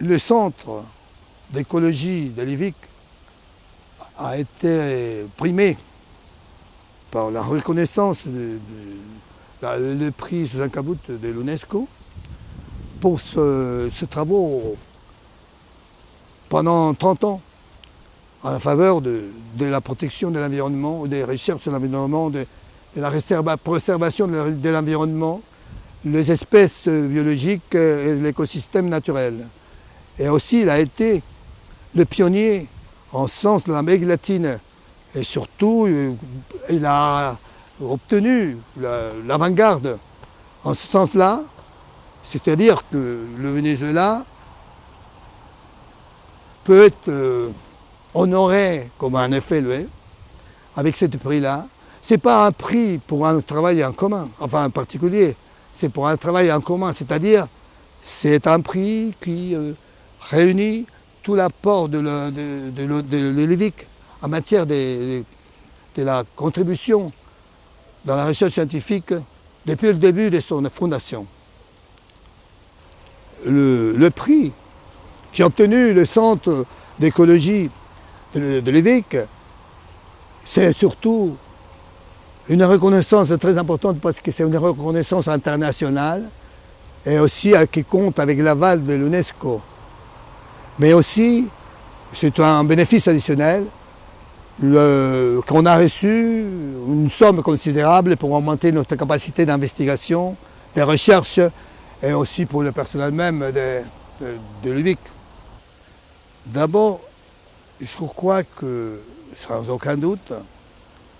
Le centre d'écologie de Lévique a été primé par la reconnaissance le prix Suzanne Cabot de l'UNESCO pour ce travaux pendant 30 ans en faveur de la protection de l'environnement, des recherches sur l'environnement, de la préservation de l'environnement, les espèces biologiques et l'écosystème naturel. Et aussi, il a été le pionnier en sens de l'Amérique latine. Et surtout, il a obtenu l'avant-garde en ce sens-là, c'est-à-dire que le Venezuela peut être honoré comme un effet lui, avec ce prix-là. Ce n'est pas un prix pour un travail en commun, enfin en particulier, c'est pour un travail en commun, c'est-à-dire c'est un prix qui réunit tout l'apport de Lévique en matière de la contribution dans la recherche scientifique depuis le début de son fondation. Le prix qui a obtenu le centre d'écologie de Lévique, c'est surtout une reconnaissance très importante parce que c'est une reconnaissance internationale et aussi qui compte avec l'aval de l'UNESCO. Mais aussi, c'est un bénéfice additionnel qu'on a reçu une somme considérable pour augmenter notre capacité d'investigation, de recherche et aussi pour le personnel même de Lévique. D'abord, je crois que, sans aucun doute,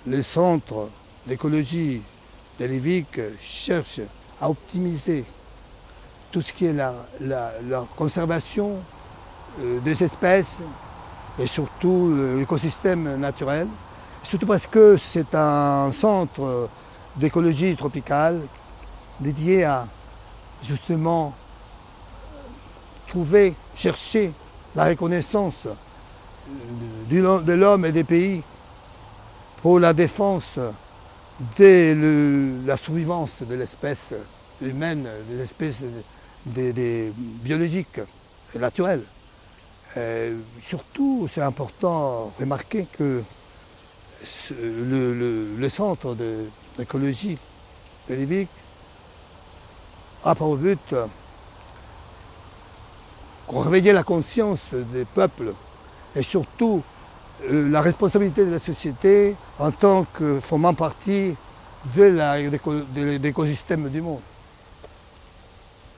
le centre d'écologie de Lévique cherche à optimiser tout ce qui est la conservation des espèces et surtout l'écosystème naturel, surtout parce que c'est un centre d'écologie tropicale dédié à justement chercher la reconnaissance de l'homme et des pays pour la défense de la survivance de l'espèce humaine, des espèces biologiques et naturelles. Surtout, c'est important de remarquer que le centre d'écologie de Lévique a pour but de réveiller la conscience des peuples et surtout la responsabilité de la société en tant que formant partie de l'écosystème du monde.